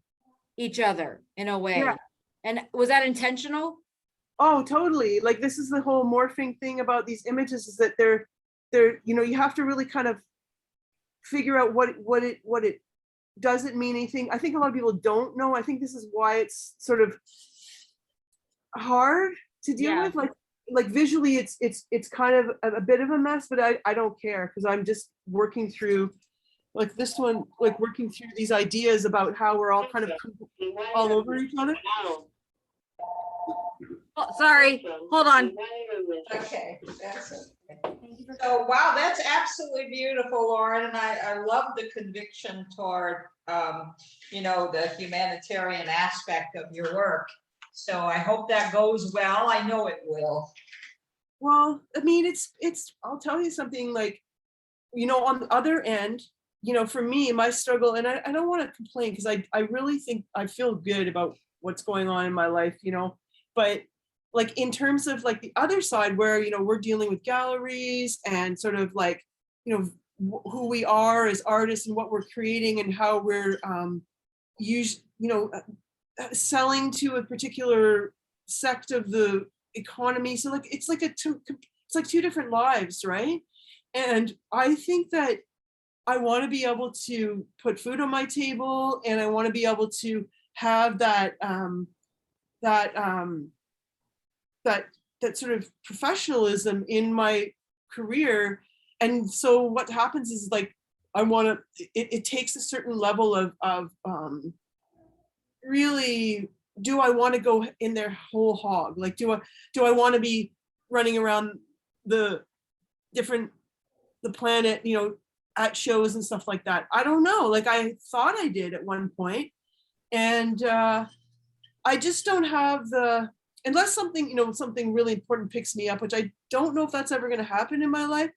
each other in a way. Yeah. And was that intentional? Oh, totally. Like this is the whole morphing thing about these images, is that they're, you know, you have to really kind of figure out what it doesn't mean anything. I think a lot of people don't know. I think this is why it's sort of hard to deal Yeah. with. Like visually it's kind of a bit of a mess, but I don't care, because I'm just working through, like this one, like working through these ideas about how we're all kind of all over each other. Oh, sorry, hold on. Okay, that's it. So, wow, that's absolutely beautiful, Lauren, and I love the conviction toward, you know, the humanitarian aspect of your work. So I hope that goes well. I know it will. Well, I mean, it's, I'll tell you something, like, you know, on the other end, you know, for me, my struggle, and I don't want to complain, because I really think I feel good about what's going on in my life, you know, but like in terms of like the other side where, you know, we're dealing with galleries and sort of like, you know, who we are as artists and what we're creating and how we're selling to a particular sect of the economy. So like it's like two different lives, right? And I think that I want to be able to put food on my table, and I want to be able to have that sort of professionalism in my career. And so what happens is, like, I want to, it takes a certain level of really, do I want to go in there whole hog? Like, do I want to be running around the planet, you know, at shows and stuff like that? I don't know. Like, I thought I did at one point, and I just don't have the, unless something, you know, something really important picks me up, which I don't know if that's ever going to happen in my life,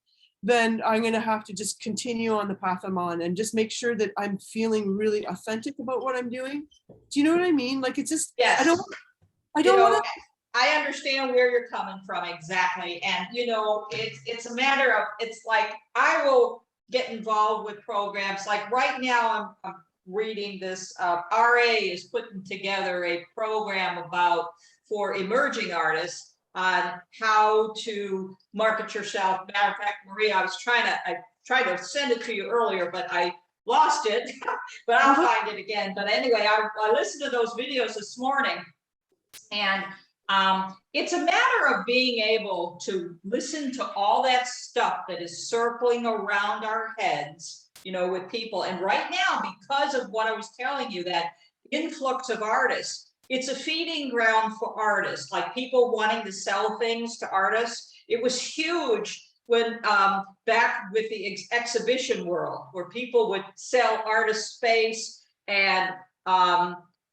then I'm going to have to just continue on the path I'm on and just make sure that I'm feeling really authentic about what I'm doing. Do you know what I mean? Like, it's just, Yes. I don't You know, want to. I understand where you're coming from exactly. And, you know, it's a matter of, it's like, I will get involved with programs. Like right now, I'm reading this, RA is putting together a program for emerging artists on how to market yourself. Matter of fact, Maria, I tried to send it to you earlier, but I lost it, but I'll find it again. But anyway, I listened to those videos this morning, and it's a matter of being able to listen to all that stuff that is circling around our heads, you know, with people. And right now, because of what I was telling you, that influx of artists, it's a feeding ground for artists, like people wanting to sell things to artists. It was huge when back with the exhibition world, where people would sell artist space, and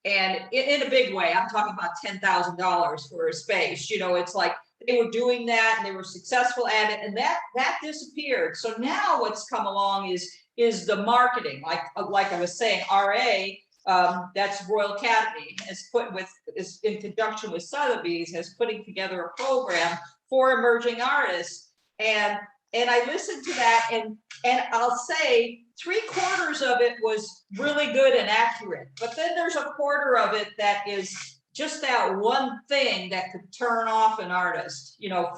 in a big way. I'm talking about $10,000 for a space. You know, it's like they were doing that and they were successful at it, and that disappeared. So now what's come along is the marketing, like I was saying, RA. That's Royal Academy is in conjunction with Sotheby's, has putting together a program for emerging artists, and I listened to that, and I'll say 3/4 of it was really good and accurate, but then there's a quarter of it that is just that one thing that could turn off an artist, you know,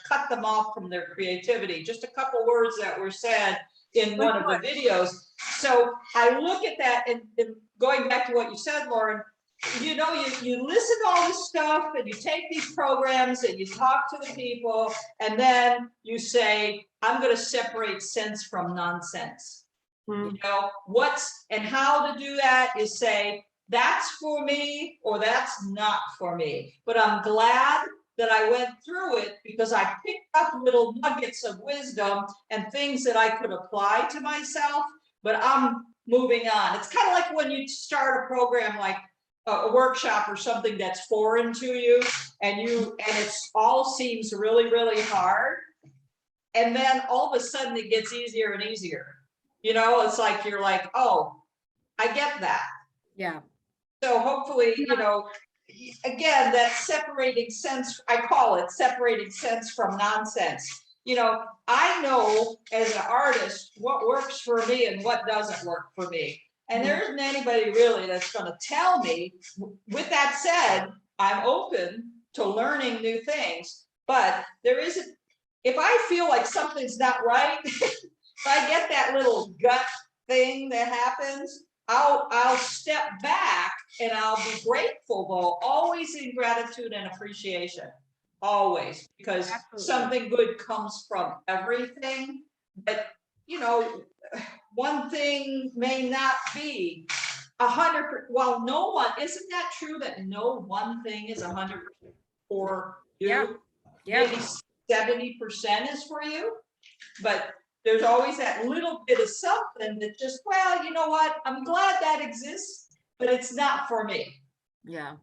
cut them off from their creativity. Just a couple words that were said in one of the videos. So I look at that, and going back to what you said, Lauren, you know, you listen to all this stuff, and you take these programs and you talk to the people, and then you say, I'm going to separate sense from nonsense. You know, and how to do that is say, that's for me or that's not for me. But I'm glad that I went through it, because I picked up little nuggets of wisdom and things that I could apply to myself. But I'm moving on. It's kind of like when you start a program like a workshop or something that's foreign to you, and it all seems really, really hard. And then all of a sudden it gets easier and easier. You know, it's like, you're like, oh, I get that. Yeah. So hopefully, you know, again, that separating sense, I call it separating sense from nonsense. You know, I know as an artist what works for me and what doesn't work for me. And there isn't anybody really that's gonna tell me. With that said, I'm open to learning new things, but there isn't, if I feel like something's not right, if I get that little gut thing that happens, I'll step back and I'll be grateful, though, always in gratitude and appreciation, always, because Absolutely. something good comes from everything. But, you know, one thing may not be 100%. Well, no one, isn't that true that no one thing is 100% for you? Yeah. Yeah. Maybe 70% is for you, but there's always that little bit of something that just, well, you know what? I'm glad that exists, but it's not for me. Yeah.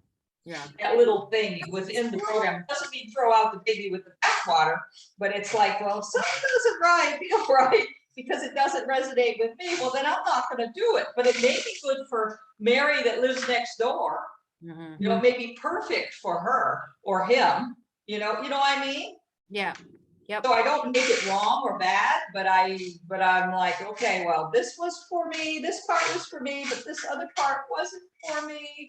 Yeah. That little thing within the program doesn't mean throw out the baby with the bathwater, but it's like, well, if something doesn't right, feel right, because it doesn't resonate with me, well, then I'm not going to do it. But it may be good for Mary that lives next door. Mhm. You know, it may be perfect for her or him. You know what I mean? Yeah. Yep. So I don't make it wrong or bad, but I'm like, okay, well, this was for me, this part was for me, but this other part wasn't for me.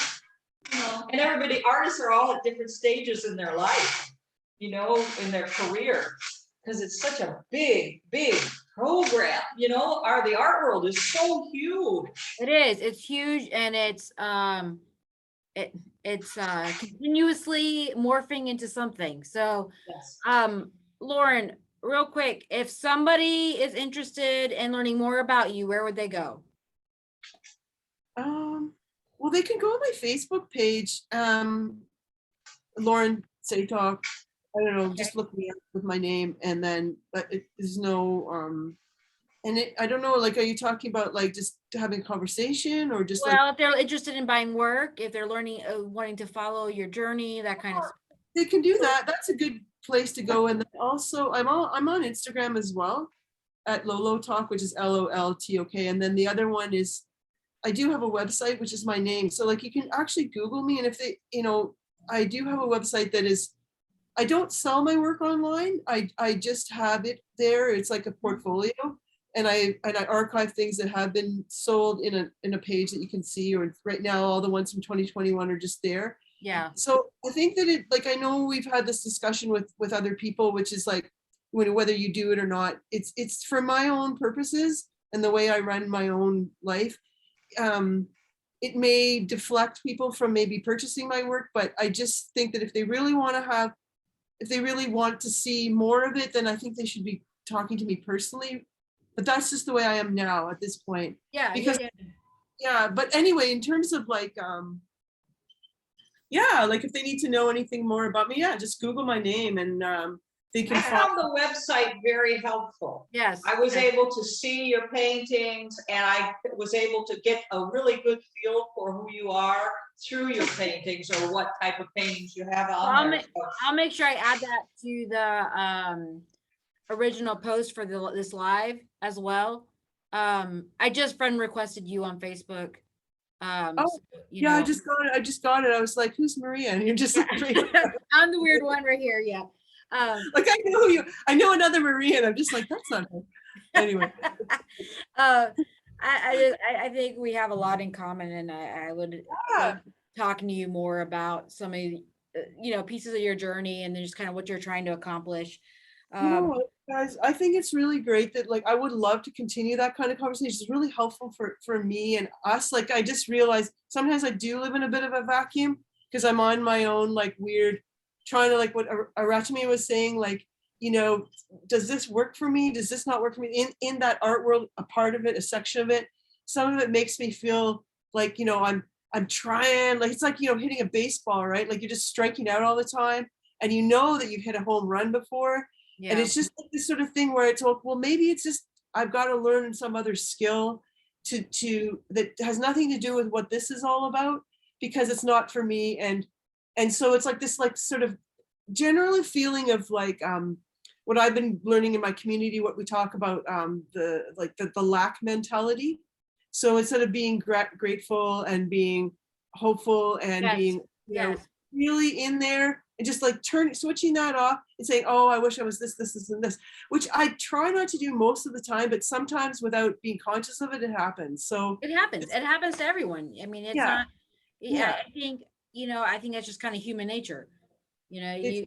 You know, and everybody, artists are all at different stages in their life, you know, in their career, because it's such a big, big program. You know, the art world is so huge. It is. It's huge, and it's continuously morphing into something. So, Yes. Lauren, real quick, if somebody is interested in learning more about you, where would they go? Well, they can go on my Facebook page, Lauren Satok. I don't know, just look me up with my name, and then, but there's no, I don't know, like, are you talking about like just having a conversation or just like? Well, if they're interested in buying work, if they're learning, wanting to follow your journey, that kind of stuff. They can do that. That's a good place to go. And then also, I'm on Instagram as well, at Lolo Talk, which is LOLTOK. And then the other one is, I do have a website, which is my name. So like you can actually Google me. And if they, you know, I do have a website that is, I don't sell my work online. I just have it there. It's like a portfolio. And I archive things that have been sold in a page that you can see, or right now all the ones from 2021 are just there. Yeah. So I think that it, like, I know we've had this discussion with other people, which is like, whether you do it or not, it's for my own purposes and the way I run my own life. It may deflect people from maybe purchasing my work, but I just think that if they really want to see more of it, then I think they should be talking to me personally. But that's just the way I am now at this point. Yeah. Because yeah, but anyway, in terms of like, yeah, like if they need to know anything more about me, yeah, just Google my name and they can I find. found the website very helpful. Yes. I was able to see your paintings, and I was able to get a really good feel for who you are through your paintings or what type of paintings you have on there. I'll make sure I add that to the original post for this live as well. I just friend requested you on Facebook. Oh, so, yeah, I just got it. I was like, who's Maria? And you're just like, I'm the weird one right here. Yeah. like I know another Maria, and I'm just like, that's not her. Anyway. I think we have a lot in common, and I would love talking to you more about some of the, pieces of your journey, and then just kind of what you're trying to accomplish. No, guys, I think it's really great that, like, I would love to continue that kind of conversation. It's really helpful for me and us. Like, I just realized sometimes I do live in a bit of a vacuum because I'm on my own, like, weird, trying to, like what Arrachme was saying, like, does this work for me? Does this not work for me? In that art world, a part of it, a section of it, some of it makes me feel like, I'm trying, like, it's like, hitting a baseball, right? Like, you're just striking out all the time, and you know that you've hit a home run before. Yeah. And it's just like this sort of thing where it's like, well, maybe it's just, I've got to learn some other skill to that has nothing to do with what this is all about, because it's not for me. And so it's like this, like, sort of general feeling of like, what I've been learning in my community, what we talk about, the lack mentality. So instead of being grateful and being hopeful and being, really in there and just like switching that off and saying, oh, I wish I was this, and this, which I try not to do most of the time, but sometimes without being conscious of it, it happens. So It happens. It happens to everyone. I mean, it's Yeah. not, Yeah. I think, I think that's just kind of human nature. It's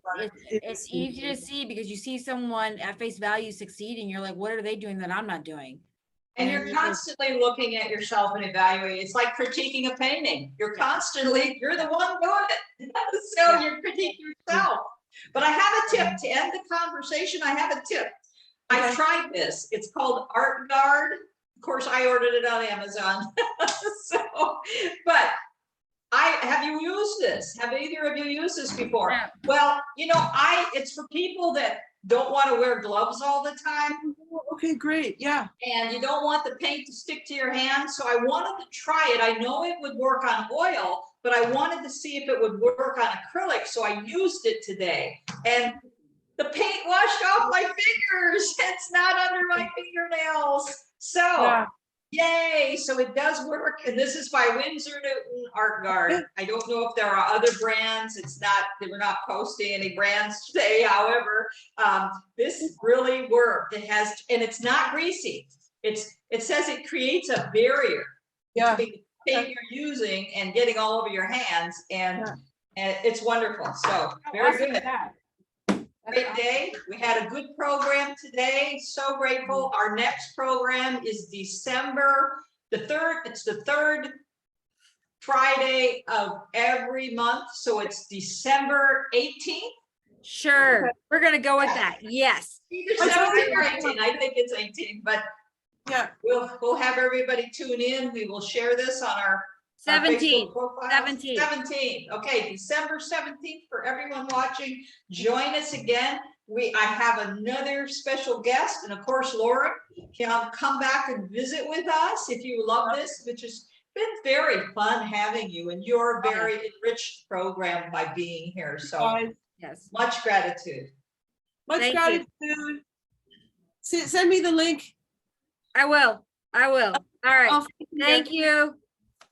It's easy to see because you see someone at face value succeed and you're like, what are they doing that I'm not doing? And you're constantly looking at yourself and evaluating. It's like critiquing a painting. You're the one doing it. So you're critiquing yourself. But I have a tip to end the conversation. I have a tip. I Okay. tried this. It's called Art Guard. Of course, I ordered it on Amazon. But have you used this? Have either of you used this before? Yeah. Well, it's for people that don't want to wear gloves all the time. Okay, great. Yeah. And you don't want the paint to stick to your hand. So I wanted to try it. I know it would work on oil, but I wanted to see if it would work on acrylic. So I used it today. And the paint washed off my fingers. It's not under my fingernails. So Yeah. yay. So it does work. And this is by Winsor Newton Art Guard. I don't know if there are other brands. We're not posting any brands today. However, this really worked. And it's not greasy. It says it creates a barrier Yeah. between the paint you're using and getting all over your hands. And it's wonderful. So very good. Great day. We had a good program today. So grateful. Our next program is December the 3rd. It's the 3rd Friday of every month. So it's December 18th. Sure. We're going to go with that. Yes. Either 17 or 18. I think it's 18, but Yeah. we'll have everybody tune in. We will share this on our 17. Facebook profile. 17. 17. Okay, December 17th for everyone watching. Join us again. I have another special guest, and of course, Lauren can come back and visit with us if you love this, which has been very fun having you, and you're a very enriched program by being here. So Guys, Yes. much gratitude. much Thank gratitude. Send me the link. I will. All right. I'll Thank you.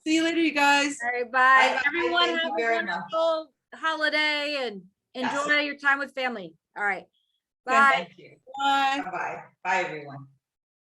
See you later, you guys. All right. Bye. Bye-bye. Everyone Thank have you a very much. wonderful holiday and enjoy Yes. your time with family. All right. Bye. Thank you. Bye. Bye-bye. Bye, everyone.